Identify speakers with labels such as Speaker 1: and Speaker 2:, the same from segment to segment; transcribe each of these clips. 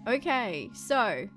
Speaker 1: Okay, so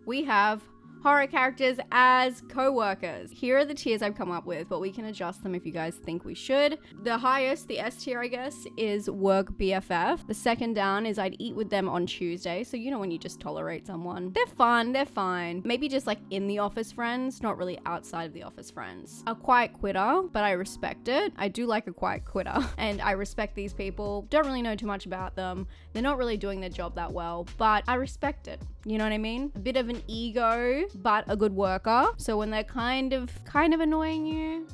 Speaker 1: we have horror characters as co-workers. Here are the tiers I've come up with, but we can adjust them if you guys think we should. The highest, the S tier, I guess, is work BFF. The second down is I'd eat with them on Tuesday. So you know when you just tolerate someone. They're fun, they're fine. Maybe just like in the office friends, not really outside of the office friends. A quiet quitter, but I respect it. I do like a quiet quitter and I respect these people. Don't really know too much about them. They're not really doing their job that well, but I respect it. You know what I mean? A bit of an ego, but a good worker. So when they're kind of annoying you,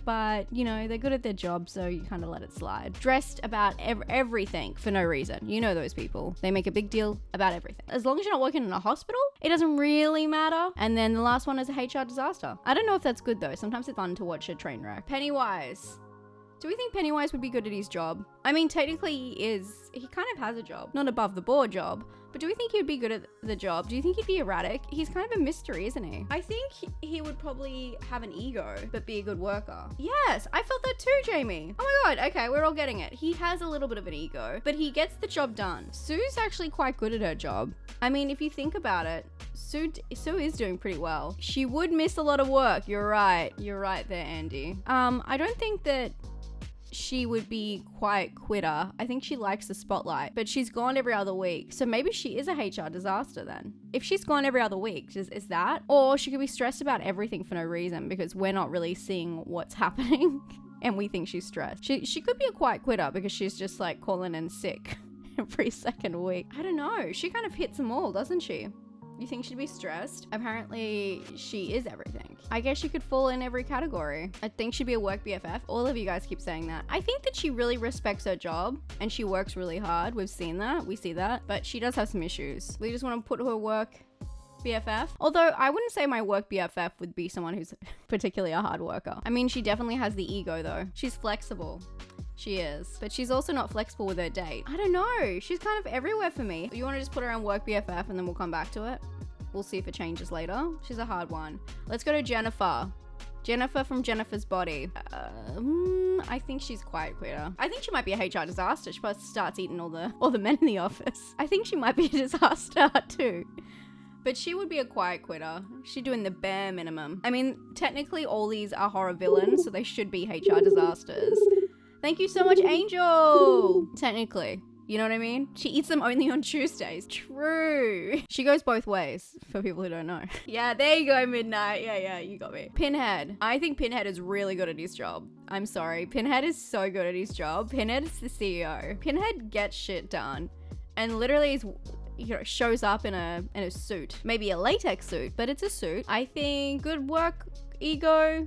Speaker 1: but you know, they're good at their job, so you kind of let it slide. Dressed about everything for no reason. You know those people. They make a big deal about everything. As long as you're not working in a hospital, it doesn't really matter. And then the last one is a HR disaster. I don't know if that's good though. Sometimes it's fun to watch a train wreck. Pennywise. Do we think Pennywise would be good at his job? I mean, technically he is. He kind of has a job. Not above the board job. But do we think he would be good at the job? Do you think he'd be erratic? He's kind of a mystery, isn't he? I think he would probably have an ego, but be a good worker. Yes, I felt that too, Jamie. Oh my god, okay, we're all getting it. He has a little bit of an ego, but he gets the job done. Sue's actually quite good at her job. I mean, if you think about it, Sue is doing pretty well. She would miss a lot of work. You're right. You're right there, Andy. I don't think that she would be quite quitter. I think she likes the spotlight, but she's gone every other week. So maybe she is a HR disaster then. If she's gone every other week, is that? Or she could be stressed about everything for no reason because we're not really seeing what's happening and we think she's stressed. She could be a quiet quitter because she's just like calling in sick every second week. I don't know. She kind of hits them all, doesn't she? You think she'd be stressed? Apparently, she is everything. I guess she could fall in every category. I think she'd be a work BFF. All of you guys keep saying that. I think that she really respects her job and she works really hard. We've seen that. We see that. But she does have some issues. We just want to put her work BFF. Although I wouldn't say my work BFF would be someone who's particularly a hard worker. I mean, she definitely has the ego though. She's flexible. She is. But she's also not flexible with her date. I don't know. She's kind of everywhere for me. You want to just put her on work BFF and then we'll come back to it? We'll see if it changes later. She's a hard one. Let's go to Jennifer. Jennifer from Jennifer's Body. I think she's quiet quitter. I think she might be a HR disaster. She probably starts eating all the men in the office. I think she might be a disaster too. But she would be a quiet quitter. She's doing the bare minimum. I mean, technically all these are horror villains, so they should be HR disasters. Thank you so much, Angel! Technically. You know what I mean? She eats them only on Tuesdays. True. She goes both ways, for people who don't know. Yeah, there you go, Midnight. Yeah, you got me. Pinhead. I think Pinhead is really good at his job. I'm sorry. Pinhead is so good at his job. Pinhead is the CEO. Pinhead gets shit done. And literally is, shows up in a suit. Maybe a latex suit, but it's a suit. I think good work, ego.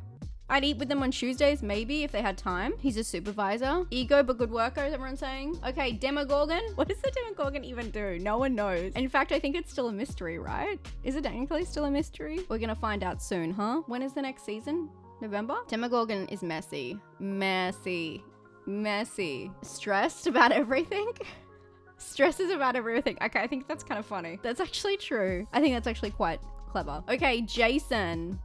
Speaker 1: I'd eat with them on Tuesdays, maybe, if they had time. He's a supervisor. Ego, but good worker, is everyone saying? Okay, Demogorgon. What does the Demogorgon even do? No one knows. In fact, I think it's still a mystery, right? Is it technically still a mystery? We're gonna find out soon, huh? When is the next season? November? Demogorgon is messy. Messy. Stressed about everything? Stresses about everything. Okay, I think that's kind of funny. That's actually true. I think that's actually quite clever. Okay, Jason.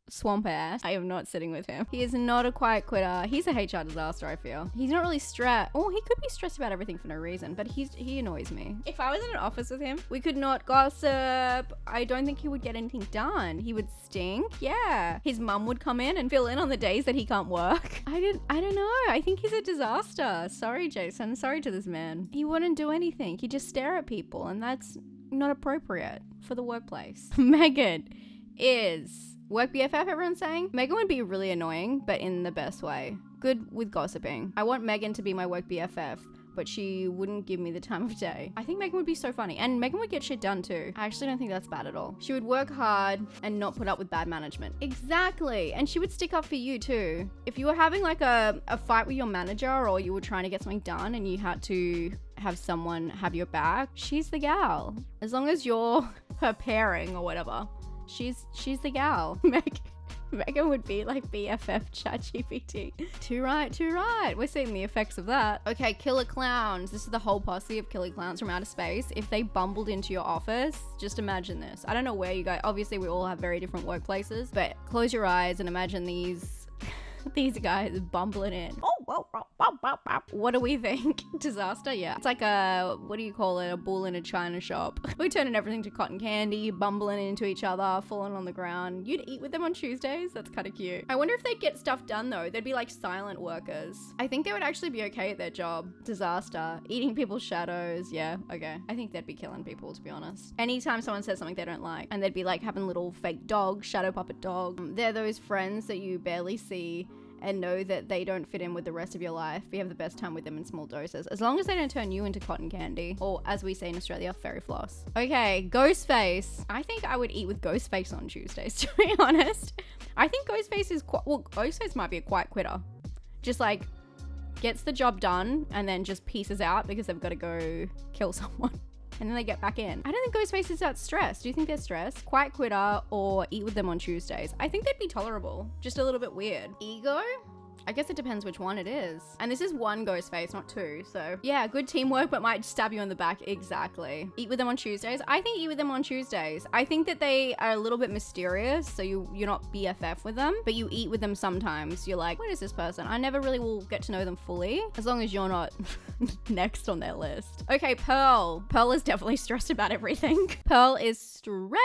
Speaker 1: Swamp ass. I am not sitting with him. He is not a quiet quitter. He's a HR disaster, I feel. He's not really stressed. Oh, he could be stressed about everything for no reason, but he annoys me. If I was in an office with him, we could not gossip. I don't think he would get anything done. He would stink. Yeah. His mum would come in and fill in on the days that he can't work. I don't know. I think he's a disaster. Sorry, Jason. Sorry to this man. He wouldn't do anything. He'd just stare at people, and that's not appropriate for the workplace. Megan is work BFF, everyone's saying? Megan would be really annoying, but in the best way. Good with gossiping. I want Megan to be my work BFF, but she wouldn't give me the time of day. I think Megan would be so funny, and Megan would get shit done too. I actually don't think that's bad at all. She would work hard and not put up with bad management. Exactly, and she would stick up for you too. If you were having like a fight with your manager, or you were trying to get something done and you had to have someone have your back, she's the gal. As long as you're her pairing or whatever. She's the gal. Megan would be like BFF ChatGPT. Too right. We're seeing the effects of that. Okay, killer clowns. This is the whole posse of killer clowns from outer space. If they bumbled into your office, just imagine this. I don't know where you go. Obviously, we all have very different workplaces, but close your eyes and imagine these guys bumbling in. What do we think? Disaster? Yeah. It's like a, what do you call it? A bull in a china shop. We're turning everything to cotton candy, bumbling into each other, falling on the ground. You'd eat with them on Tuesdays? That's kind of cute. I wonder if they'd get stuff done though. They'd be like silent workers. I think they would actually be okay at their job. Disaster. Eating people's shadows. Yeah, okay. I think they'd be killing people, to be honest. Anytime someone says something they don't like, and they'd be like having little fake dogs, shadow puppet dog. They're those friends that you barely see and know that they don't fit in with the rest of your life, but you have the best time with them in small doses. As long as they don't turn you into cotton candy, or as we say in Australia, fairy floss. Okay, Ghostface. I think I would eat with Ghostface on Tuesdays, to be honest. I think Ghostface is quite, well, Ghostface might be a quiet quitter. Just like, gets the job done and then just pieces out because they've got to go kill someone. And then they get back in. I don't think Ghostface is that stressed. Do you think they're stressed? Quiet quitter or eat with them on Tuesdays. I think they'd be tolerable. Just a little bit weird. Ego? I guess it depends which one it is. And this is one Ghostface, not two. So yeah, good teamwork, but might stab you in the back. Exactly. Eat with them on Tuesdays. I think eat with them on Tuesdays. I think that they are a little bit mysterious. So you're not BFF with them, but you eat with them sometimes. You're like, what is this person? I never really will get to know them fully, as long as you're not next on their list. Okay, Pearl. Pearl is definitely stressed about everything. Pearl is stressed.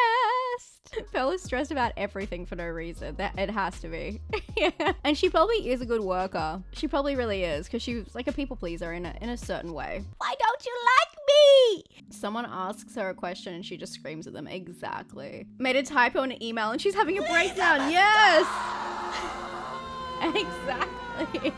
Speaker 1: Pearl is stressed about everything for no reason. That it has to be. Yeah. And she probably is a good worker. She probably really is, because she's like a people pleaser in a certain way. Why don't you like me? Someone asks her a question and she just screams at them. Exactly. Made a typo in an email and she's having a breakdown. Yes. Exactly.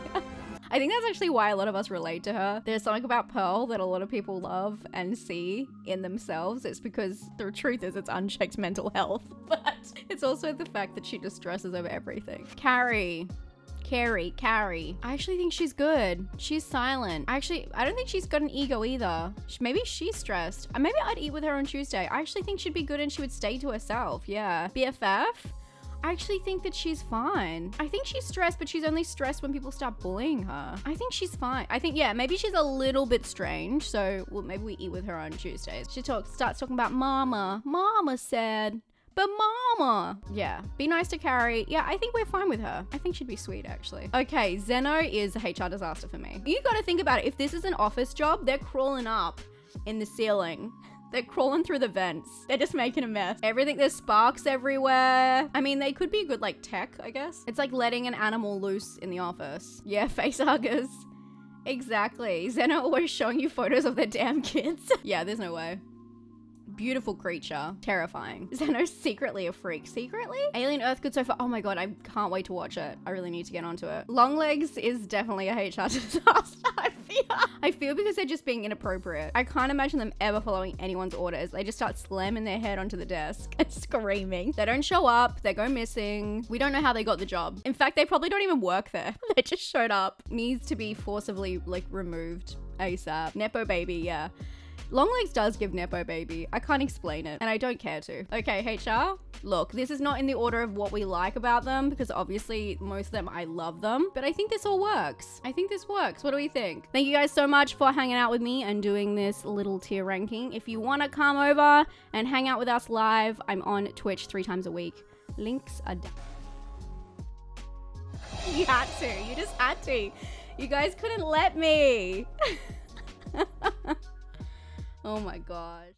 Speaker 1: I think that's actually why a lot of us relate to her. There's something about Pearl that a lot of people love and see in themselves. It's because the truth is it's unchecked mental health, but it's also the fact that she just stresses over everything. Carrie. I actually think she's good. She's silent. I don't think she's got an ego either. Maybe she's stressed. Maybe I'd eat with her on Tuesday. I actually think she'd be good and she would stay to herself. Yeah. BFF? I actually think that she's fine. I think she's stressed, but she's only stressed when people start bullying her. I think she's fine. I think, yeah, maybe she's a little bit strange. So, well, maybe we eat with her on Tuesdays. She starts talking about mama. Mama said, but mama. Yeah, be nice to Carrie. Yeah, I think we're fine with her. I think she'd be sweet, actually. Okay, Zeno is a HR disaster for me. You gotta think about it. If this is an office job, they're crawling up in the ceiling. They're crawling through the vents. They're just making a mess. Everything, there's sparks everywhere. I mean, they could be good like tech, I guess. It's like letting an animal loose in the office. Yeah, face huggers. Exactly. Zeno always showing you photos of their damn kids. Yeah, there's no way. Beautiful creature. Terrifying. Zeno's secretly a freak. Secretly? Alien Earth good so far. Oh my god, I can't wait to watch it. I really need to get onto it. Longlegs is definitely a HR disaster, I feel because they're just being inappropriate. I can't imagine them ever following anyone's orders. They just start slamming their head onto the desk and screaming. They don't show up. They go missing. We don't know how they got the job. In fact, they probably don't even work there. They just showed up. Needs to be forcibly like removed ASAP. Nepo baby, yeah. Longlegs does give Nepo baby. I can't explain it, and I don't care to. Okay, HR. Look, this is not in the order of what we like about them, because obviously most of them I love them, but I think this all works. I think this works. What do we think? Thank you guys so much for hanging out with me and doing this little tier ranking. If you want to come over and hang out with us live, I'm on Twitch 3 times a week. Links are down. You had to. You just had to. You guys couldn't let me. Oh my gosh.